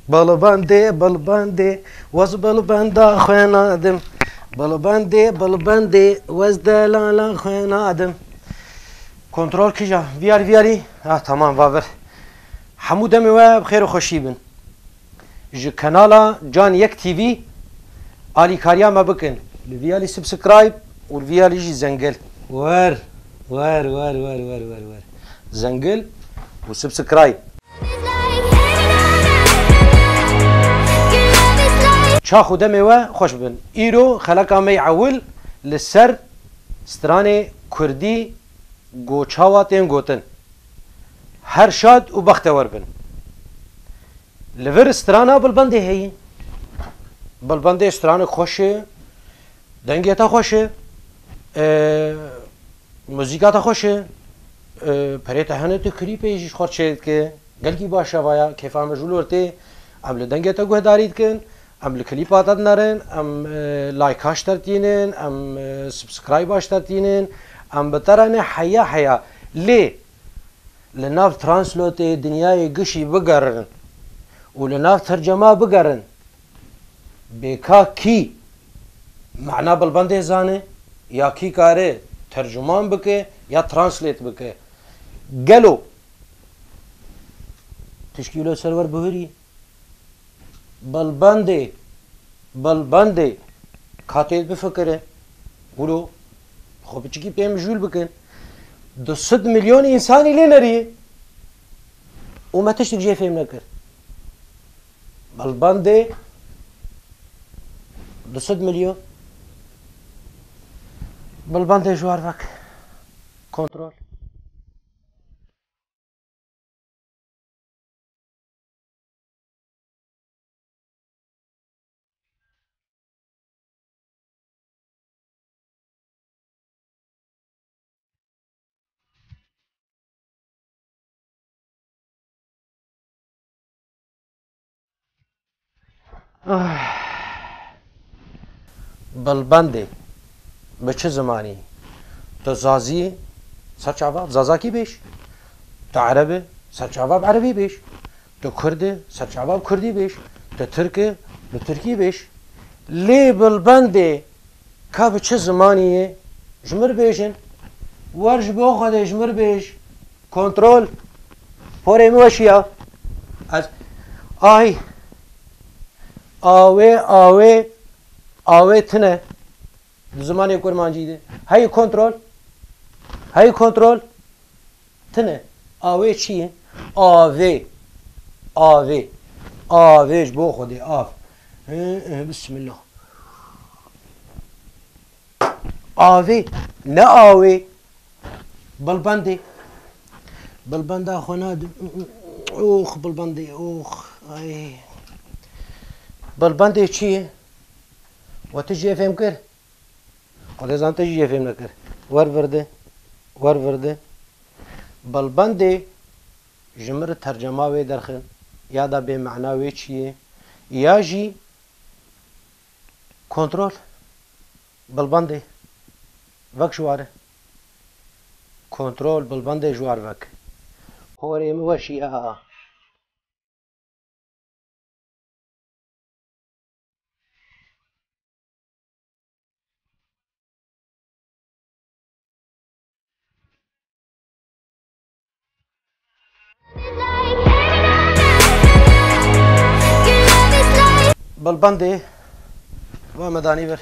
Balbande, was balbanda khanadım. Balbande, was delala khanadım. Kontrol kija, viyari. Ha tamam var. Hamuda ve bxeyr ve xoşi bin. Ji kanala Can Yek TV Ali kariya me bikin. Viyali subscribe û viyali jî zengil. Ver. Zengil û subscribe. Çax û demê we xweş bin. Îro xeleka me ewil li ser stranê Kurdî goçawa tên gotin. Her şad û bextewar bin. Li vir strana Balbandê heye. Balbandê stranê xweş e, dengê te xweş e, muzîka te xweş e, perê te hene tu klîpê jî xweş dike. Gelkî baş e vaya kêfa me ji lor tê. Em li dengê te guhdarî dikin. Em li klîpa te dinarin, em likeaş dertînin, em subscribeaş dertînin, em bi te re ne heya. Lê li nav translotê dinyayê gişî bigerin û li nav tercema bigerin. Bêka kî mena Balbandê zane ya kî kare tercüman bike ya translate bike. Gelo teşkîlo serwer bihirî. Balbandê katê bifikire wilo xwe biçikî pêm jûl bikin. 200 milyon însanî lê neriye û me tiştek jê fêm nekir. Balbandê 200 milyon. Balbandê ji war vek. Kontrol. Balbandê bi çi zimanî? Tu zaziyê serçava zazakî bêj. Tu erebî serçava bi erebî bêj. Tu Kurd e serçava bi Kurdî bêj. Tu Tirk e bi Tirkî bêj. Lê Balbandê ka bi çi zimanî ye? Ji mir bêjin. Wer ji bo Xwedê ji mir bêj. Kontrol. Porê min weşiya. Ez ay avê tune di zimanê kurmancî de. Hey kontrol. Tune. Avê çi ye? Avê ji bo Xwedê av. Bismillah. Avê ne avê? Balbandê. Balbanda xwe nadim. Balbandê ay. Balbandê çi ye? We tu jê fêm kir? Xwedê zan te jî jê fêm nekir. Wer virde. Balbandê ji mir tercema wê derxin ya da bêmena wê çi ye ya jî kontrol. Balbandê vek ji war e. Kontrol Balbandê ji war vek. Porê min weşiya. Balbandê ve medanî ver.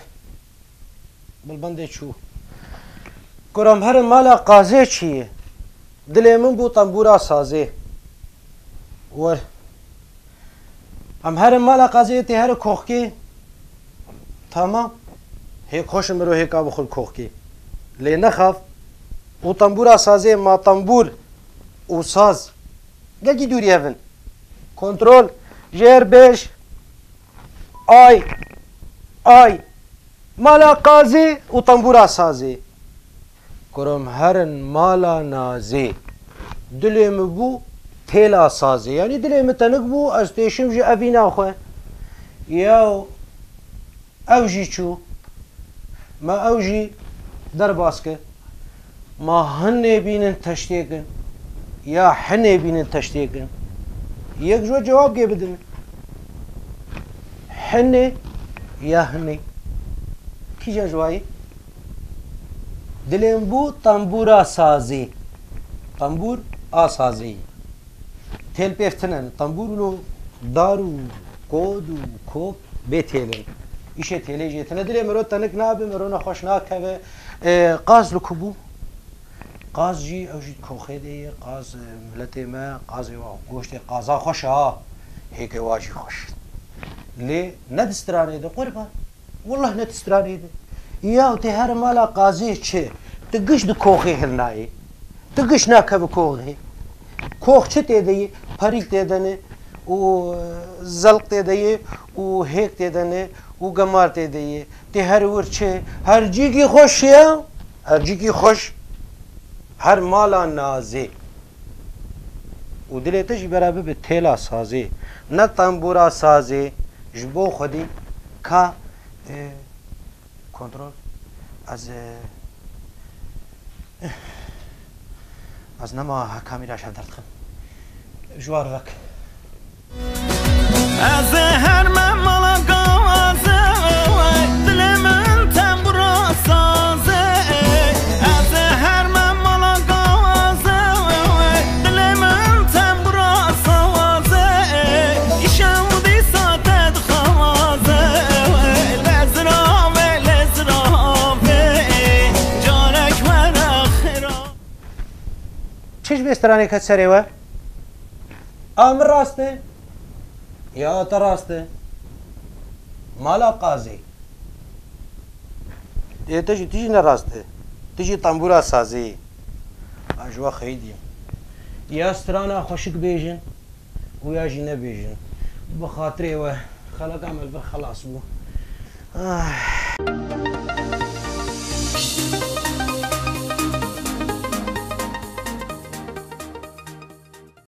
Balbandê çû. Kuram herin mala qazê çi ye? Dilê min bû tembûra sazê. Wer. Em herin mala qazê tê here koxkê. Tamam. Hêk xweş mirov hêka bixwe koxkê. Lê nexaf û tembûra sazê ma tembûr û saz gelkî dûrî hevin. Kontrol. Jêr bêj. Ay. Mala qazê û tembûra sazê. Kuram herin mala nazê. Dilê min bû têla sazê. Yani dilê min tenik bû ez têşim ji evîna xwe. Ya ew jî çû. Me ew jî derbas kir. Ma hinê bînin teştêkin ya hinê bînin teştêkin. Yek ji we cewab gê bidin. حنه یا هنه کی جوایی دلم بو تنبورا سازی تنبور آسازی تل پیفتنن تنبورو دارو کودو کوب به تلن ایشه تله جتنه دلم رو تنک نابه مرو نخوش ناکه قاز لکبو قاز جی او جی کوخه دی قاز ملت ما قاز گوشت قازا خوش ها هيك واجي خوش ليه ندستراني ده قربان والله ندستراني ده يا تهر مالا قازي چه تقش دو کوخه هلناي تقش ناكب کوخه کوخ چه تيدي پريك تيدنه و زلق تيدي و هيك تيدنه و گمار تيدي تهر ور چه هر جيگي خوش يا هر جيگي خوش هر مالا نازه و دلتش برابر به تیلا سازه نه تنبورا سازه جبو خودی که کنترل از نما حکامی را شد درد خم جوار وک از هر من مالا گازه دل من تنبورا سازه از هر من مالا گازه دل من تنبورا سازه ایشودی ساتد خوازه لزرامه جانک من اخرا چش بسترانه کت سریوه امر راسته یا تراسته مالا قاضی یه تیجی نراسته تیجی تنبورا سازی اجوا خیدیم یا استرانا خوشک بیجن و یا جی نبیجن بخاطره و خلق عمل بخلاص بو